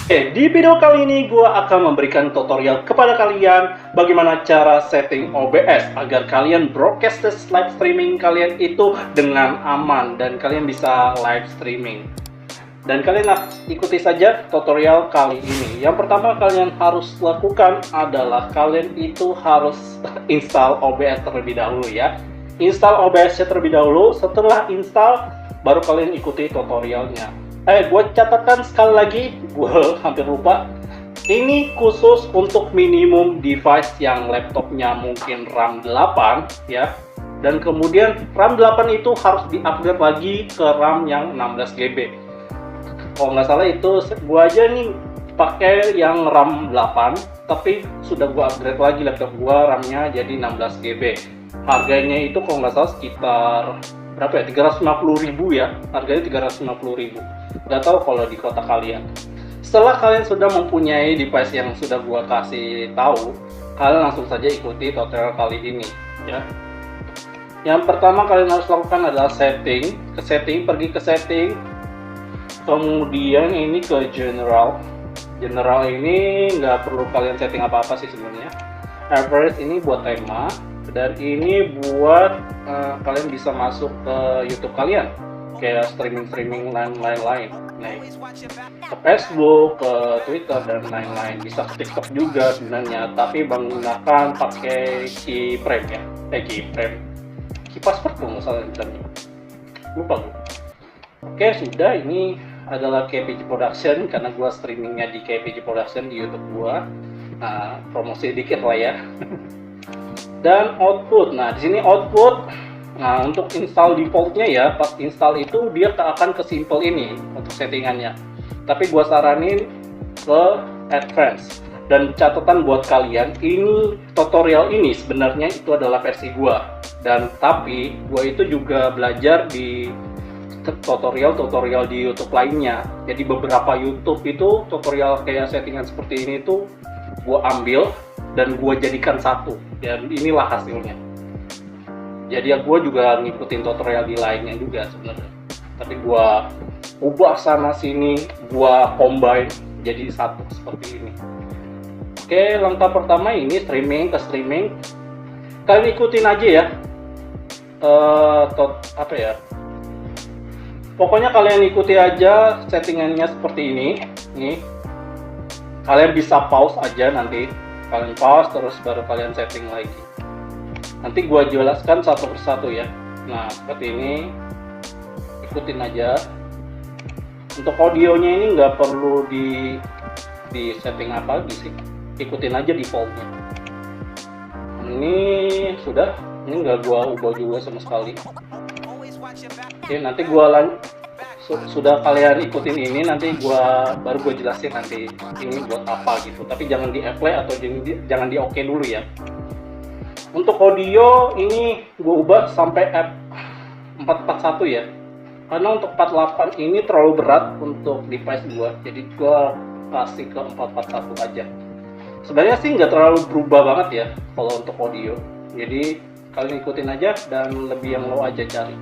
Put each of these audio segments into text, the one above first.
Oke, di video kali ini gue akan memberikan tutorial kepada kalian bagaimana cara setting OBS agar kalian broadcast live streaming kalian itu dengan aman dan kalian bisa live streaming. Dan kalian ikuti saja tutorial kali ini. Yang pertama kalian harus lakukan adalah kalian itu harus install OBS terlebih dahulu ya. Install OBS terlebih dahulu, setelah install baru kalian ikuti tutorialnya. Gue catatkan sekali lagi, gue hampir lupa. Ini khusus untuk minimum device yang laptopnya mungkin RAM 8 ya. Dan kemudian RAM 8 itu harus di-upgrade lagi ke RAM yang 16 GB. Kalau nggak salah itu gue aja nih pakai yang RAM 8, tapi sudah gue upgrade lagi laptop gue RAM-nya jadi 16 GB. Harganya itu kalau nggak salah sekitar berapa ya, 350.000 ya, harganya 350.000. Nggak tahu kalau di kota kalian. Setelah kalian sudah mempunyai device yang sudah gua kasih tahu, kalian langsung saja ikuti tutorial kali ini ya. Yang pertama kalian harus lakukan adalah setting, pergi ke setting, kemudian ini ke general. General ini nggak perlu kalian setting apa-apa sih sebenarnya. Average ini buat tema, dan ini buat kalian bisa masuk ke YouTube kalian, kayak streaming lain-lain, ke Facebook, ke Twitter dan lain-lain. Bisa ke TikTok juga sebenarnya, tapi menggunakan pakai keyframe ya, keyframe, key password kalau nggak salah bilangnya, lupa gue. Oke, sudah. Ini adalah KPG Production karena gua streamingnya di KPG Production di YouTube gua. Nah, promosi dikit lah ya. Dan output. Nah, di sini output. Nah, untuk install defaultnya ya, pas install itu dia akan ke simple ini untuk settingannya. Tapi gua saranin ke advance. Dan catatan buat kalian, ini tutorial ini sebenarnya itu adalah versi gua. Dan tapi gua itu juga belajar di tutorial di YouTube lainnya. Jadi beberapa YouTube itu tutorial kayak settingan seperti ini tuh gua ambil dan gua jadikan satu. Dan inilah hasilnya. Jadi ya gue juga ngikutin tutorial di lainnya juga sebenarnya, tapi gue ubah sana sini, gue combine jadi satu seperti ini. Oke, langkah pertama ini streaming ke streaming. Kalian ikutin aja ya. Apa ya? Pokoknya kalian ikuti aja settingannya seperti ini. Nih, kalian bisa pause aja nanti. Kalian pause terus baru kalian setting lagi. Nanti gua jelaskan satu persatu ya. Nah, seperti ini, ikutin aja. Untuk audionya ini nggak perlu di setting apa lagi sih, ikutin aja defaultnya. Ini sudah, ini nggak gua ubah juga sama sekali. Oke, nanti gua sudah kalian ikutin ini, nanti baru gua jelasin nanti ini buat apa gitu. Tapi jangan di apply atau jangan di oke dulu ya. Untuk audio ini gue ubah sampai F441 ya, karena untuk 48 ini terlalu berat untuk device gue, jadi gue kasih ke 441 aja. Sebenarnya sih nggak terlalu berubah banget ya kalau untuk audio, jadi kalian ikutin aja dan lebih yang low aja cari.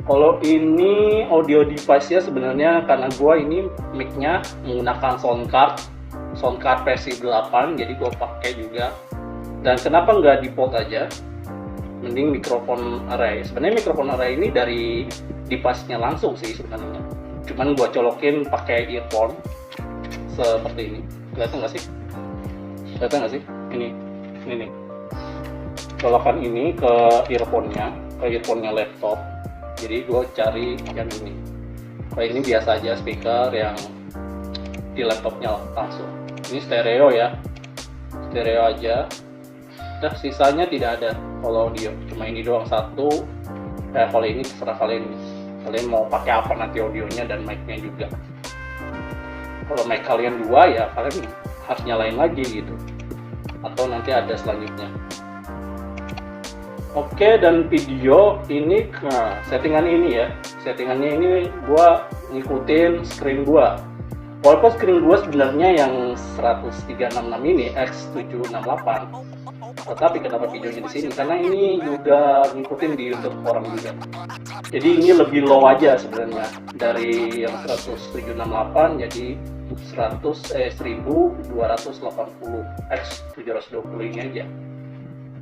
Kalau ini audio device nya sebenarnya karena gue ini mic-nya menggunakan soundcard versi 8, jadi gue pakai juga. Dan kenapa nggak default aja, mending mikrofon array. Sebenarnya mikrofon array ini dari device-nya langsung sih sebenarnya, cuman gua colokin pakai earphone seperti ini. Kelihatan nggak sih? Ini nih, colokan ini ke earphone-nya laptop. Jadi gua cari yang ini. Kalau ini biasa aja speaker yang di laptopnya langsung. Ini stereo ya, stereo aja. Nah, sisanya tidak ada kalau audio, cuma ini doang satu. Kalau ini terserah kalian mau pakai apa nanti audionya dan mic-nya juga. Kalau mic kalian dua ya kalian harus nyalain lagi gitu, atau nanti ada selanjutnya. Oke, dan video ini settingan ini ya, settingannya ini gua ngikutin screen gua. Walaupun screen gua sebenarnya yang 1366 ini X768, tetapi kenapa videonya di sini? Karena ini juga ngikutin di YouTube orang juga. Jadi ini lebih low aja sebenarnya, dari yang 1768 jadi 1280 x 720 ini aja.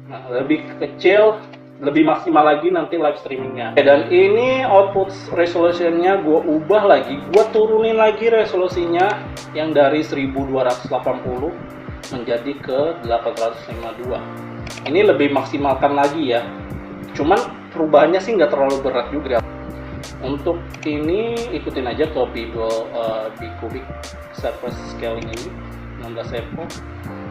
Nah, lebih kecil, lebih maksimal lagi nanti live streamingnya. Dan ini output resolutionnya gue ubah lagi, gue turunin lagi resolusinya yang dari 1280 menjadi ke 852. Ini lebih maksimalkan lagi ya, cuman perubahannya sih nggak terlalu berat juga. Untuk ini ikutin aja ke bicubic surface scaling ini 16 epo.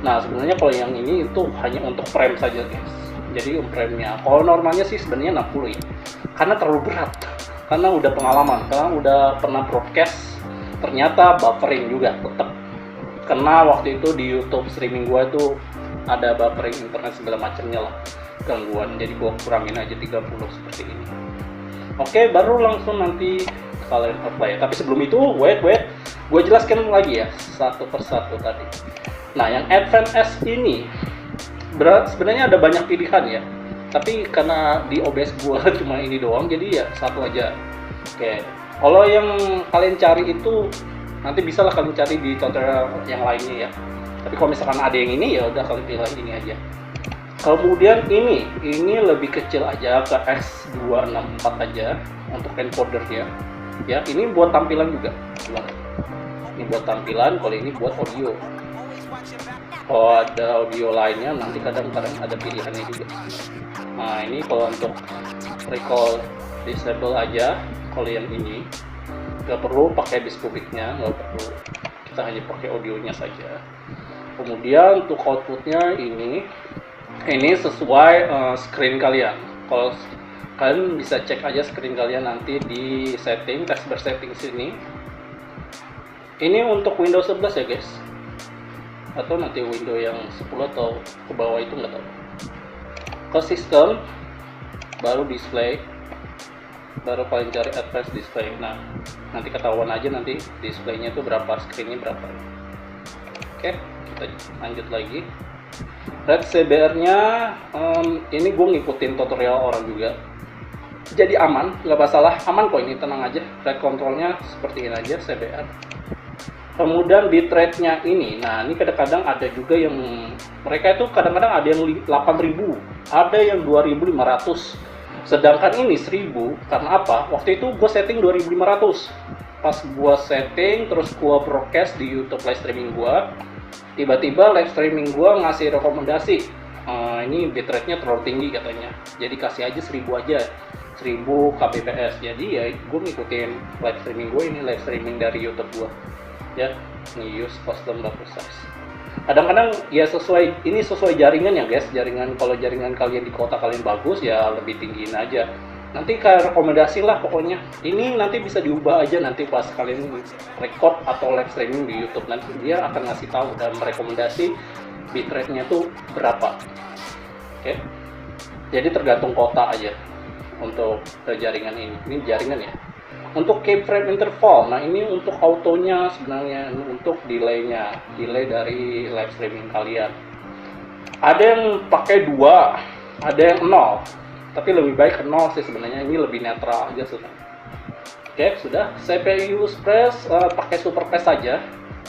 Nah sebenarnya kalau yang ini itu hanya untuk frame saja guys, jadi frame-nya kalau normalnya sih sebenarnya 60 ya, karena terlalu berat, karena udah pengalaman, karena udah pernah broadcast ternyata buffering juga tetap, karena waktu itu di YouTube streaming gua itu ada buffering internet segala macamnya lah, gangguan, jadi gua kurangin aja 30 seperti ini. Oke, baru langsung nanti kalian apply. Tapi sebelum itu, wait, gue jelaskan lagi ya satu persatu tadi. Nah, yang Advance S ini sebenarnya ada banyak pilihan ya, tapi karena di OBS gue cuma ini doang, jadi ya satu aja. Oke, kalau yang kalian cari itu nanti bisa lah kalian cari di tutorial yang lainnya ya. Tapi kalau misalkan ada yang ini ya udah kalian pilih ini aja. Kemudian ini lebih kecil aja ke S264 aja untuk encodernya. Ya, ini buat tampilan juga. Ini buat tampilan, kalau ini buat audio. Kalau ada audio lainnya nanti kadang-kadang ada pilihannya juga. Nah, ini kalau untuk recall disable aja, kalau yang ini nggak perlu pakai bicubic-nya, nggak perlu. Kita hanya pakai audionya saja. Kemudian untuk outputnya ini sesuai screen kalian. Kalau kalian bisa cek aja screen kalian nanti di setting, taskbar setting sini. Ini untuk Windows 11 ya guys, atau nanti Windows yang 10 atau ke bawah itu nggak tahu. Ke sistem, baru display, baru kalian cari advanced display. Nah, nanti ketahuan aja nanti displaynya itu berapa, screennya berapa. Oke, kita lanjut lagi. Red CBR-nya ini gue ngikutin tutorial orang juga, jadi aman, nggak masalah, aman kok ini, tenang aja. Red controlnya seperti ini aja, CBR. Kemudian bitrate-nya ini, nah ini kadang-kadang ada juga yang mereka itu kadang-kadang ada yang 8000, ada yang 2500, sedangkan ini 1000. Karena apa? Waktu itu gue setting 2500, pas gue setting terus gue broadcast di YouTube live streaming gue, tiba-tiba live streaming gue ngasih rekomendasi, ini bitrate-nya terlalu tinggi katanya, jadi kasih aja 1000 aja, 1000 kbps. Jadi ya gue ngikutin live streaming gue, ini live streaming dari YouTube gue ya, ini use custom buffer size. Kadang-kadang ya sesuai jaringan ya guys, jaringan, kalau jaringan kalian di kota kalian bagus ya lebih tinggiin aja, nanti kayak rekomendasi lah pokoknya. Ini nanti bisa diubah aja nanti pas kalian record atau live streaming di YouTube, nanti dia akan ngasih tahu dan merekomendasi bitrate-nya tuh berapa. Oke, jadi tergantung kota aja untuk jaringan ini jaringan ya. Untuk keyframe interval, nah ini untuk autonya sebenarnya, untuk delay-nya, delay dari live streaming kalian. Ada yang pakai 2, ada yang 0, tapi lebih baik ke 0 sih sebenarnya, ini lebih netral aja sudah. Oke, sudah. CPU express pakai superfast saja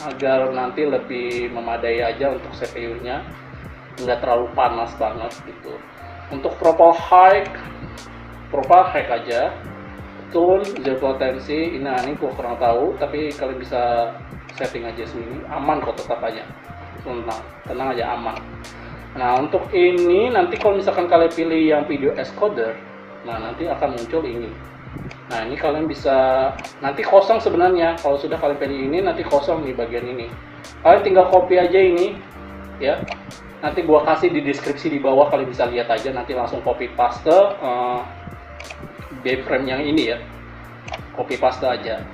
agar nanti lebih memadai aja untuk CPU-nya, nggak terlalu panas banget gitu. Untuk profile high aja, tune zero latency. Nah ini gua kurang tahu, tapi kalian bisa setting aja sini, aman kok, tetap aja tenang aja, aman. Nah untuk ini nanti kalau misalkan kalian pilih yang video encoder, nah nanti akan muncul ini. Nah ini kalian bisa, nanti kosong sebenarnya, kalau sudah kalian pilih ini nanti kosong di bagian ini, kalian tinggal copy aja ini ya, nanti gua kasih di deskripsi di bawah, kalian bisa lihat aja, nanti langsung copy paste B-frame yang ini ya, copy paste aja,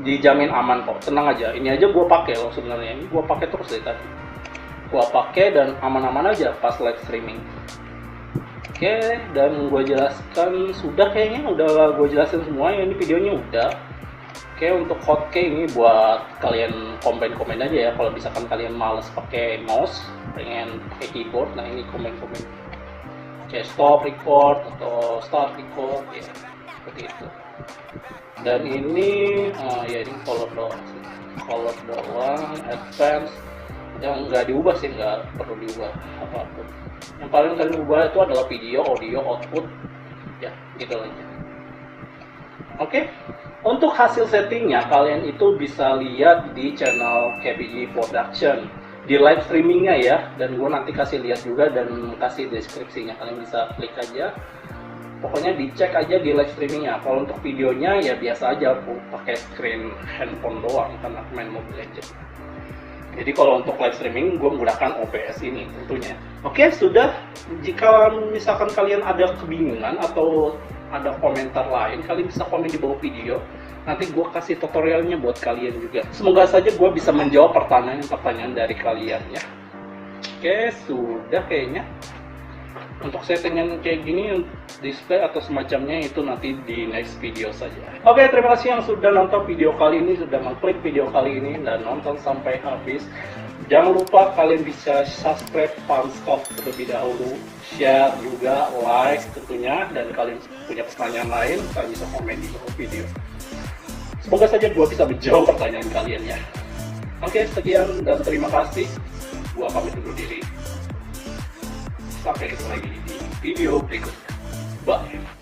dijamin aman kok, tenang aja. Ini aja gua pakai loh sebenarnya, ini gua pakai terus dari tadi, gua pakai dan aman-aman aja pas live streaming. Oke, dan gua jelaskan sudah, kayaknya udah gua jelasin semua ya, ini videonya udah. Oke, untuk hotkey ini buat kalian komen aja ya, kalau misalkan kalian males pakai mouse, pengen pakai keyboard, nah ini komen. Oke, stop record atau start record ya. seperti itu. Dan ini ya ini color doang sih, color doang, advance yang nggak diubah sih, nggak perlu diubah apapun. Yang paling kalian ubah itu adalah video, audio, output, ya gitu aja. Oke, untuk hasil settingnya kalian itu bisa lihat di channel KBG Production di live streamingnya ya, dan gue nanti kasih lihat juga dan kasih deskripsinya, kalian bisa klik aja. Pokoknya dicek aja di live streamingnya. Kalau untuk videonya ya biasa aja, aku pakai screen handphone doang karena main Mobile Legends. Jadi kalau untuk live streaming gue menggunakan OBS ini tentunya. Oke, sudah. Jika misalkan kalian ada kebingungan atau ada komentar lain, kalian bisa komen di bawah video. Nanti gue kasih tutorialnya buat kalian juga. Semoga saja gue bisa menjawab pertanyaan-pertanyaan dari kalian ya. Oke, sudah kayaknya. Untuk setting yang kayak gini, display atau semacamnya itu nanti di next video saja. Oke, terima kasih yang sudah nonton video kali ini, sudah mengklik video kali ini dan nonton sampai habis. Jangan lupa kalian bisa subscribe Farmstop terlebih dahulu, share juga, like tentunya, dan kalian punya pertanyaan lain, kalian bisa komen di bawah video. Semoga saja gue bisa menjawab pertanyaan kalian ya. Oke, sekian dan terima kasih. Gue pamit undur diri. Sampai ketemu lagi di video berikutnya. Bye.